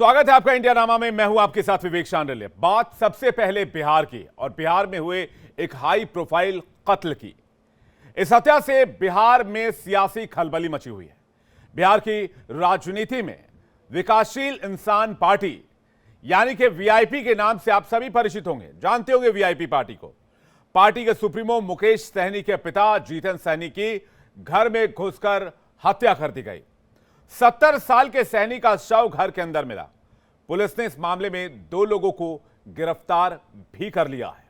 स्वागत है आपका इंडिया नामा में। मैं हूं आपके साथ विवेक शांडिल्य। बात सबसे पहले बिहार की, और बिहार में हुए एक हाई प्रोफाइल कत्ल की। इस हत्या से बिहार में सियासी खलबली मची हुई है। बिहार की राजनीति में विकासशील इंसान पार्टी यानी कि वीआईपी के नाम से आप सभी परिचित होंगे, जानते होंगे वीआईपी पार्टी को। पार्टी के सुप्रीमो मुकेश सहनी के पिता जीतन सहनी की घर में घुसकर हत्या कर दी गई। 70 साल के सहनी का शव घर के अंदर मिला। पुलिस ने इस मामले में 2 लोगों को गिरफ्तार भी कर लिया है।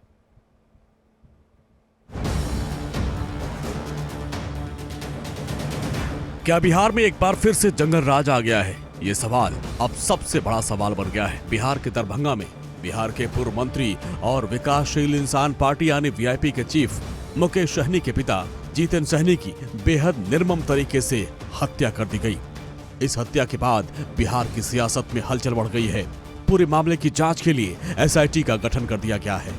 क्या बिहार में एक बार फिर से जंगल राज आ गया है? ये सवाल अब सबसे बड़ा सवाल बन गया है। बिहार के दरभंगा में बिहार के पूर्व मंत्री और विकासशील इंसान पार्टी यानी वीआईपी के चीफ मुकेश सहनी के पिता जीतन सहनी की बेहद निर्मम तरीके से हत्या कर दी गई। इस हत्या के बाद बिहार की सियासत में हलचल बढ़ गई है। पूरे मामले की जांच के लिए एसआईटी का गठन कर दिया गया है।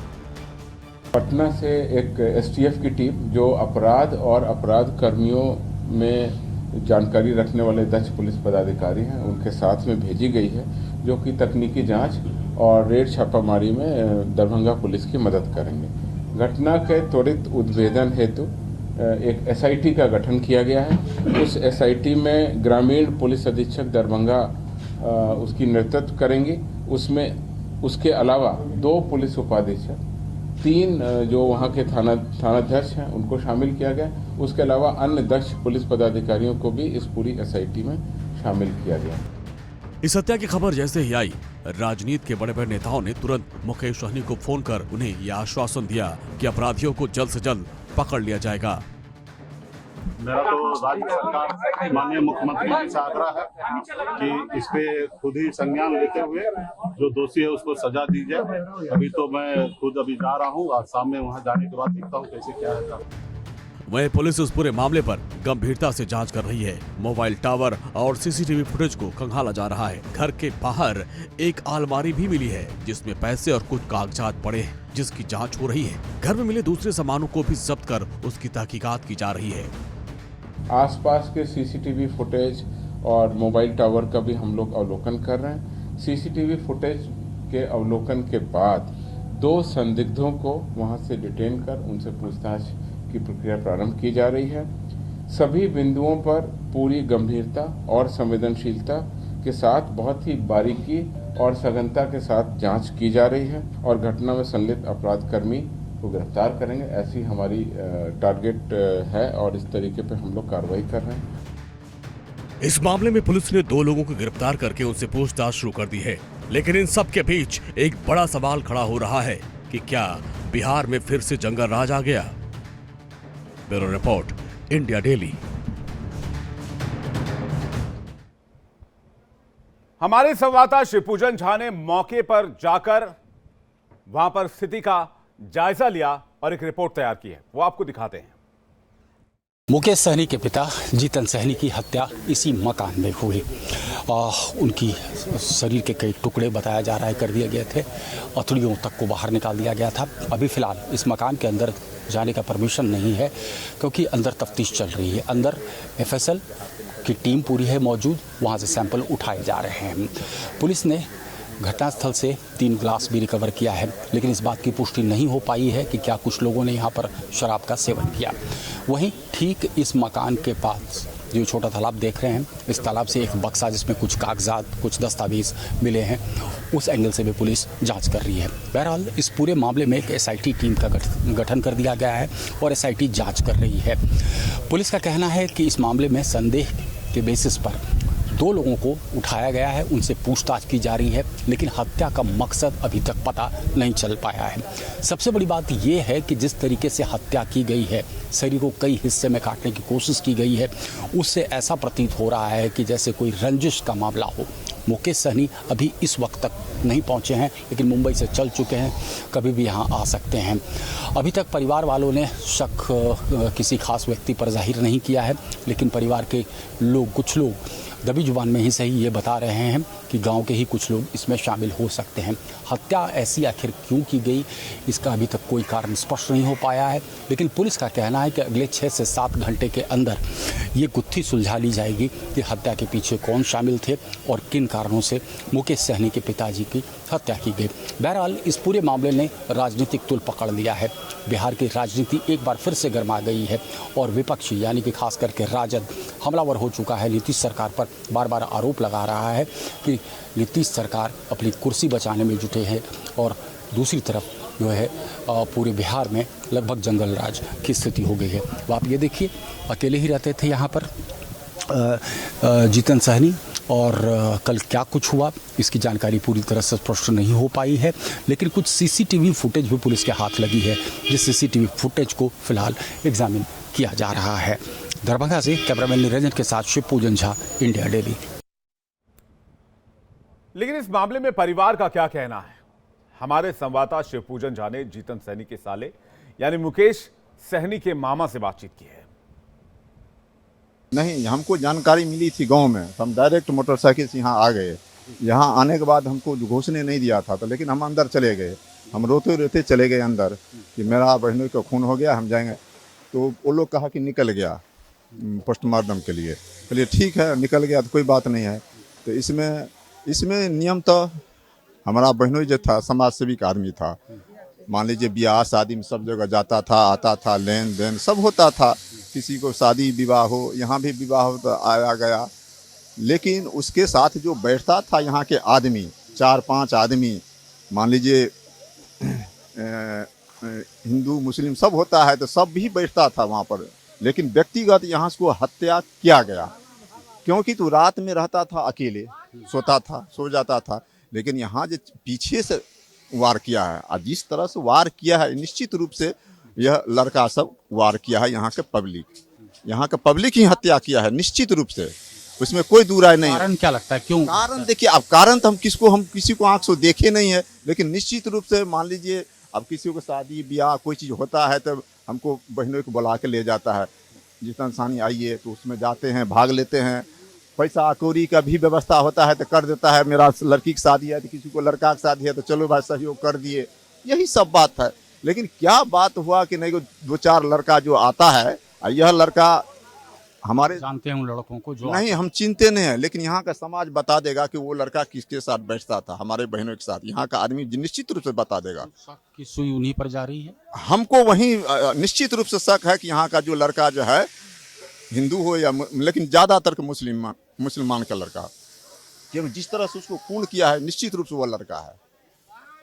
पटना से एक एसटीएफ की टीम जो अपराध और अपराध कर्मियों में जानकारी रखने वाले दक्ष पुलिस पदाधिकारी हैं, उनके साथ में भेजी गई है, जो कि तकनीकी जांच और रेड छापामारी में दरभंगा पुलिस की मदद करेंगे। घटना के त्वरित उद्भेदन हेतु एक एसआईटी का गठन किया गया है। उस एसआईटी में ग्रामीण पुलिस अधीक्षक दरभंगा उसकी नेतृत्व करेंगे। उसमें उसके अलावा 2 पुलिस उपाधीक्षक, 3 जो वहाँ के थानाध्यक्ष हैं उनको शामिल किया गया। उसके अलावा अन्य दक्ष पुलिस पदाधिकारियों को भी इस पूरी एसआईटी में शामिल किया गया। इस हत्या की खबर जैसे ही आई, राजनीति के बड़े बड़े नेताओं ने तुरंत मुकेश सहनी को फोन कर उन्हें यह आश्वासन दिया कि अपराधियों को जल्द से जल्द पकड़ लिया जाएगा। मेरा तो राज्य सरकार माननीय मुख्यमंत्री जी से आग्रह है कि इस पे खुद ही संज्ञान लेते हुए जो दोषी है उसको सजा दी जाए। अभी तो मैं खुद जा रहा हूँ, आज शाम में वहाँ जाने के बाद देखता हूँ कैसे क्या है। वहीं पुलिस उस पूरे मामले पर गंभीरता से जांच कर रही है। मोबाइल टावर और सीसीटीवी फुटेज को खंगाला जा रहा है। घर के बाहर एक अलमारी भी मिली है जिसमें पैसे और कुछ कागजात पड़े हैं, जिसकी जांच हो रही है। घर में मिले दूसरे सामानों को भी जब्त कर उसकी तहकीकात की जा रही है। आसपास के सीसीटीवी फुटेज और मोबाइल टावर का भी हम लोग अवलोकन कर रहे हैं। सीसीटीवी फुटेज के अवलोकन के बाद 2 संदिग्धों को वहां से डिटेन कर उनसे पूछताछ की प्रक्रिया प्रारंभ की जा रही है। सभी बिंदुओं पर पूरी गंभीरता और संवेदनशीलता के साथ बहुत ही बारीकी और सघनता के साथ जांच की जा रही है और घटना में संलिप्त अपराधकर्मी को गिरफ्तार करेंगे, ऐसी हमारी टारगेट है और इस तरीके पे हम लोग कार्रवाई कर रहे हैं। इस मामले में पुलिस ने 2 लोगों को गिरफ्तार करके उनसे पूछताछ शुरू कर दी है। लेकिन इन सब के बीच एक बड़ा सवाल खड़ा हो रहा है कि क्या बिहार में फिर से जंगल राज आ गया? Bureau report, India daily. हमारे संवाददाता शिवपूजन झा ने मौके पर जाकर वहां पर स्थिति का जायजा लिया और एक रिपोर्ट तैयार की है, वो आपको दिखाते हैं। मुकेश सहनी के पिता जीतन सहनी की हत्या इसी मकान में हुई। उनकी शरीर के कई टुकड़े बताया जा रहा है कर दिए गए थे। हथौड़ियों तक को बाहर निकाल दिया गया था। अभी फिलहाल इस मकान के अंदर जाने का परमिशन नहीं है क्योंकि अंदर तफ्तीश चल रही है। अंदर एफएसएल की टीम पूरी है मौजूद, वहाँ से सैंपल उठाए जा रहे हैं। पुलिस ने घटनास्थल से 3 ग्लास भी रिकवर किया है, लेकिन इस बात की पुष्टि नहीं हो पाई है कि क्या कुछ लोगों ने यहाँ पर शराब का सेवन किया। वहीं ठीक इस मकान के पास जो छोटा तालाब देख रहे हैं, इस तालाब से एक बक्सा जिसमें कुछ कागजात, कुछ दस्तावेज मिले हैं, उस एंगल से भी पुलिस जांच कर रही है। बहरहाल इस पूरे मामले में एक एसआईटी टीम का गठन कर दिया गया है और एसआईटी जांच कर रही है। पुलिस का कहना है कि इस मामले में संदेह के बेसिस पर 2 लोगों को उठाया गया है, उनसे पूछताछ की जा रही है, लेकिन हत्या का मकसद अभी तक पता नहीं चल पाया है। सबसे बड़ी बात यह है कि जिस तरीके से हत्या की गई है, शरीर को कई हिस्से में काटने की कोशिश की गई है, उससे ऐसा प्रतीत हो रहा है कि जैसे कोई रंजिश का मामला हो। मुकेश सहनी अभी इस वक्त तक नहीं पहुंचे हैं, लेकिन मुंबई से चल चुके हैं, कभी भी यहां आ सकते हैं। अभी तक परिवार वालों ने शक किसी खास व्यक्ति पर जाहिर नहीं किया है, लेकिन परिवार के लोग, कुछ लोग दबी जुबान में ही सही ये बता रहे हैं कि गांव के ही कुछ लोग इसमें शामिल हो सकते हैं। हत्या ऐसी आखिर क्यों की गई, इसका अभी तक कोई कारण स्पष्ट नहीं हो पाया है, लेकिन पुलिस का कहना है कि अगले 6 से 7 घंटे के अंदर ये गुत्थी सुलझा ली जाएगी कि हत्या के पीछे कौन शामिल थे और किन कारणों से मुकेश सहनी के पिताजी की हत्या की गई। बहरहाल इस पूरे मामले ने राजनीतिक तुल पकड़ लिया है। बिहार की राजनीति एक बार फिर से गर्मा गई है और विपक्षी यानी कि खास करके राजद हमलावर हो चुका है। नीतीश सरकार पर बार बार आरोप लगा रहा है कि नीतीश सरकार अपनी कुर्सी बचाने में जुटे हैं और दूसरी तरफ जो है पूरे बिहार में लगभग जंगल राज की स्थिति हो गई है। तो आप ये देखिए, अकेले ही रहते थे यहाँ पर जीतन सहनी, और कल क्या कुछ हुआ इसकी जानकारी पूरी तरह से स्पष्ट नहीं हो पाई है, लेकिन कुछ सीसीटीवी फुटेज भी पुलिस के हाथ लगी है, जिस सीसीटीवी फुटेज को फिलहाल एग्जामिन किया जा रहा है। दरभंगा से कैमरामैन निरंजन के साथ शिव पूजन झा, इंडिया डेली। लेकिन इस मामले में परिवार का क्या कहना है? हमारे संवाददाता शिव पूजन झा ने जीतन सहनी के साले यानी मुकेश सहनी के मामा से बातचीत की है। नहीं, हमको जानकारी मिली थी गांव में, तो हम डायरेक्ट मोटरसाइकिल से यहाँ आ गए। यहाँ आने के बाद हमको घोषणे नहीं दिया था, तो लेकिन हम अंदर चले गए। हम रोते रोते चले गए अंदर कि मेरा बहनों का खून हो गया, हम जाएंगे। तो वो लोग कहा कि निकल गया पोस्टमार्टम के लिए। चलिए ठीक है, निकल गया तो कोई बात नहीं है। तो इसमें नियम तो हमारा बहनोई जो था समाज सेविक आदमी था। मान लीजिए ब्याह शादी में सब जगह जाता था, आता था, लेन देन सब होता था। किसी को शादी विवाह हो, यहाँ भी विवाह हो तो आया गया। लेकिन उसके साथ जो बैठता था यहाँ के आदमी, 4-5 आदमी, मान लीजिए हिंदू मुस्लिम सब होता है तो सब भी बैठता था वहाँ पर। लेकिन व्यक्तिगत यहाँ से हत्या किया गया, क्योंकि तो रात में रहता था अकेले, सोता था, सो जाता था। लेकिन यहाँ जो पीछे से वार किया है, और जिस तरह से वार किया है, निश्चित रूप से यह लड़का सब वार किया है। यहाँ के पब्लिक ही हत्या किया है, निश्चित रूप से, उसमें कोई दूर राय नहीं। कारण क्या लगता है, क्यों? कारण देखिए, अब कारण तो हम किसी को आंख से देखे नहीं है, लेकिन निश्चित रूप से मान लीजिए अब किसी को शादी ब्याह कोई चीज़ होता है तो हमको बहनों को बुला के ले जाता है, जितना इंसानी आइए, तो उसमें जाते हैं, भाग लेते हैं। पैसा कौड़ी का भी व्यवस्था होता है तो कर देता है। मेरा लड़की की शादी है तो किसी को लड़का की शादी है तो चलो भाई सहयोग कर दिए, यही सब बात है। लेकिन क्या बात हुआ कि नहीं, 2-4 लड़का जो आता है, यह लड़का हमारे जानते हैं उन लड़कों को जो नहीं, हम चिंते नहीं है, लेकिन यहाँ का समाज बता देगा कि वो लड़का किसके साथ बैठता था, हमारे बहनों के साथ। यहाँ का आदमी निश्चित रूप से बता देगा। की सुई उन्हीं पर जा रही है। हमको वही निश्चित रूप से शक है कि यहाँ का जो लड़का जो है, हिंदू हो या लेकिन ज़्यादातर मुसलमान का लड़का, क्योंकि जिस तरह से उसको खून किया है, निश्चित रूप से वो लड़का है।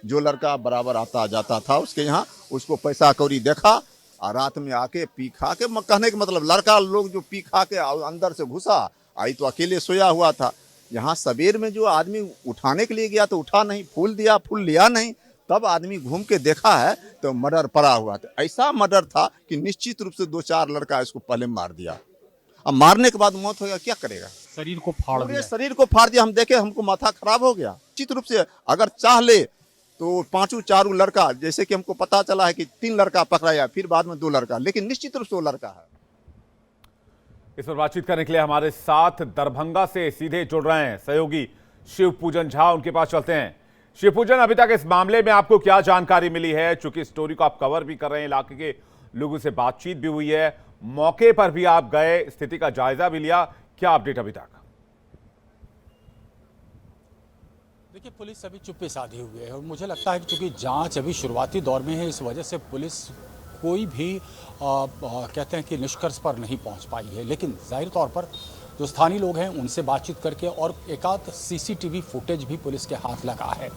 जो लड़का बराबर आता जाता था उसके यहाँ, उसको पैसा कौड़ी देखा और रात में आके पी खा के, कहने का मतलब लड़का लोग जो पी खा के अंदर से घुसा, आई तो अकेले सोया हुआ था। यहाँ सवेर में जो आदमी उठाने के लिए गया तो उठा नहीं, फूल दिया, फूल लिया नहीं, तब आदमी घूम के देखा है तो मर्डर पड़ा हुआ था। ऐसा मर्डर था कि निश्चित रूप से 2-4 लड़का इसको पहले मार दिया। अब मारने के बाद मौत हो गया, क्या करेगा? शरीर को फाड़ दिया। शरीर को फाड़ दिया। हम देखे, हमको माथा खराब हो गया। निश्चित रूप से अगर चाह ले तो 5-4 लड़का, जैसे कि हमको पता चला है कि 3 लड़का पकड़ाया, फिर बाद में 2 लड़का, लेकिन निश्चित रूप से वो लड़का है। इस पर बातचीत करने के लिए हमारे साथ दरभंगा से सीधे जुड़ रहे हैं सहयोगी शिव पूजन झा, उनके पास चलते हैं। शिव पूजन, अभी तक इस मामले में आपको क्या जानकारी मिली है? चूंकि स्टोरी को आप कवर भी कर रहे हैं, इलाके के लोगों से बातचीत भी हुई है, मौके पर भी आप गए, स्थिति का जायजा भी लिया, क्या अपडेट अभी तक? देखिए, पुलिस अभी चुप्पी साधे हुए है और मुझे लगता है कि चूंकि जांच अभी शुरुआती दौर में है, इस वजह से पुलिस कोई भी कहते हैं कि निष्कर्ष पर नहीं पहुंच पाई है। लेकिन जाहिर तौर पर जो स्थानीय लोग हैं उनसे बातचीत करके और एकाध सीसीटीवी फुटेज भी पुलिस के हाथ लगा है।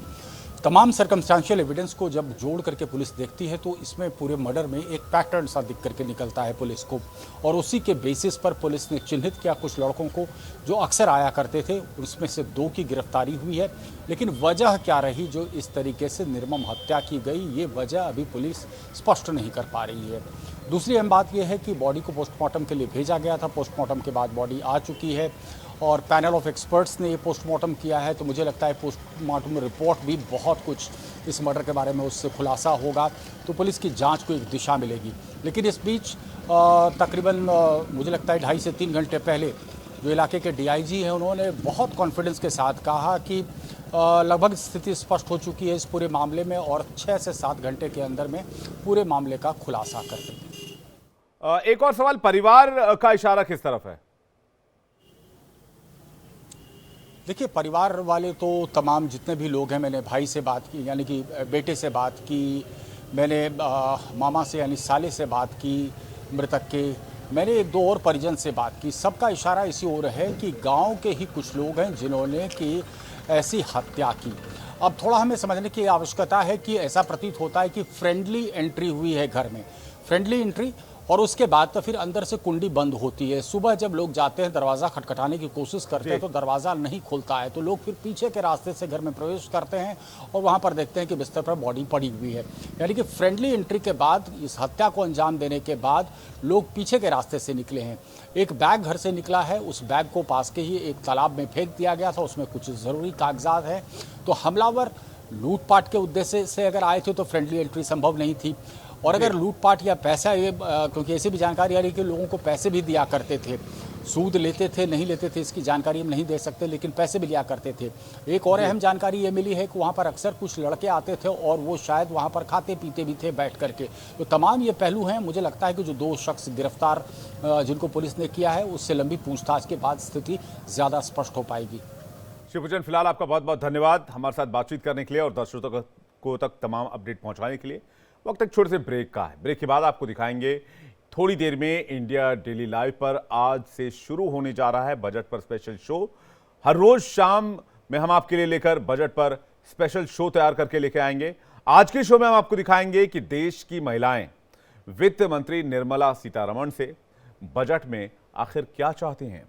तमाम सर्कमस्टेंशियल एविडेंस को जब जोड़ करके पुलिस देखती है तो इसमें पूरे मर्डर में एक पैटर्न सा दिख करके निकलता है पुलिस को, और उसी के बेसिस पर पुलिस ने चिन्हित किया कुछ लड़कों को जो अक्सर आया करते थे। उसमें से 2 की गिरफ्तारी हुई है, लेकिन वजह क्या रही जो इस तरीके से निर्मम हत्या की गई, ये वजह अभी पुलिस स्पष्ट नहीं कर पा रही है। दूसरी अहम बात यह है कि बॉडी को पोस्टमार्टम के लिए भेजा गया था, पोस्टमार्टम के बाद बॉडी आ चुकी है और पैनल ऑफ एक्सपर्ट्स ने ये पोस्टमार्टम किया है। तो मुझे लगता है पोस्टमार्टम रिपोर्ट भी बहुत कुछ इस मर्डर के बारे में उससे खुलासा होगा, तो पुलिस की जांच को एक दिशा मिलेगी। लेकिन इस बीच तकरीबन मुझे लगता है 2.5 से 3 घंटे पहले जो इलाके के डीआईजी हैं, उन्होंने बहुत कॉन्फिडेंस के साथ कहा कि लगभग स्थिति स्पष्ट हो चुकी है इस पूरे मामले में और 6 से 7 घंटे के अंदर में पूरे मामले का खुलासा कर देंगे। एक और सवाल, परिवार का इशारा किस तरफ है? देखिए, परिवार वाले तो तमाम जितने भी लोग हैं, मैंने भाई से बात की, यानी कि बेटे से बात की, मैंने मामा से यानी साले से बात की मृतक के, मैंने 1-2 और परिजन से बात की। सबका इशारा इसी ओर है कि गांव के ही कुछ लोग हैं जिन्होंने कि ऐसी हत्या की। अब थोड़ा हमें समझने की आवश्यकता है कि ऐसा प्रतीत होता है कि फ्रेंडली एंट्री हुई है घर में, फ्रेंडली एंट्री, और उसके बाद तो फिर अंदर से कुंडी बंद होती है। सुबह जब लोग जाते हैं, दरवाज़ा खटखटाने की कोशिश करते हैं तो दरवाज़ा नहीं खुलता है, तो लोग फिर पीछे के रास्ते से घर में प्रवेश करते हैं और वहाँ पर देखते हैं कि बिस्तर पर बॉडी पड़ी हुई है। यानी कि फ्रेंडली एंट्री के बाद, इस हत्या को अंजाम देने के बाद लोग पीछे के रास्ते से निकले हैं। एक बैग घर से निकला है, उस बैग को पास के ही एक तालाब में फेंक दिया गया था, उसमें कुछ ज़रूरी कागजात हैं। तो हमलावर लूटपाट के उद्देश्य से अगर आए थे तो फ्रेंडली एंट्री संभव नहीं थी, और अगर लूटपाट या पैसा, क्योंकि ऐसी भी जानकारी आ रही है कि लोगों को पैसे भी दिया करते थे, सूद लेते थे नहीं लेते थे इसकी जानकारी हम नहीं दे सकते, लेकिन पैसे भी लिया करते थे। एक और अहम जानकारी ये मिली है कि वहाँ पर अक्सर कुछ लड़के आते थे और वो शायद वहाँ पर खाते पीते भी थे बैठ करके। तो तमाम ये पहलू हैं। मुझे लगता है कि जो 2 शख्स गिरफ्तार जिनको पुलिस ने किया है, उससे लंबी पूछताछ के बाद स्थिति ज़्यादा स्पष्ट हो पाएगी। शिवभूषण, फिलहाल आपका बहुत बहुत धन्यवाद हमारे साथ बातचीत करने के लिए और दर्शकों को तक तमाम अपडेट पहुंचाने के लिए। वक्त एक छोटे से ब्रेक का है। ब्रेक के बाद आपको दिखाएंगे थोड़ी देर में इंडिया डेली लाइव पर आज से शुरू होने जा रहा है बजट पर स्पेशल शो। हर रोज शाम में हम आपके लिए लेकर बजट पर स्पेशल शो तैयार करके लेके आएंगे। आज के शो में हम आपको दिखाएंगे कि देश की महिलाएं वित्त मंत्री निर्मला सीतारमण से बजट में आखिर क्या चाहती हैं।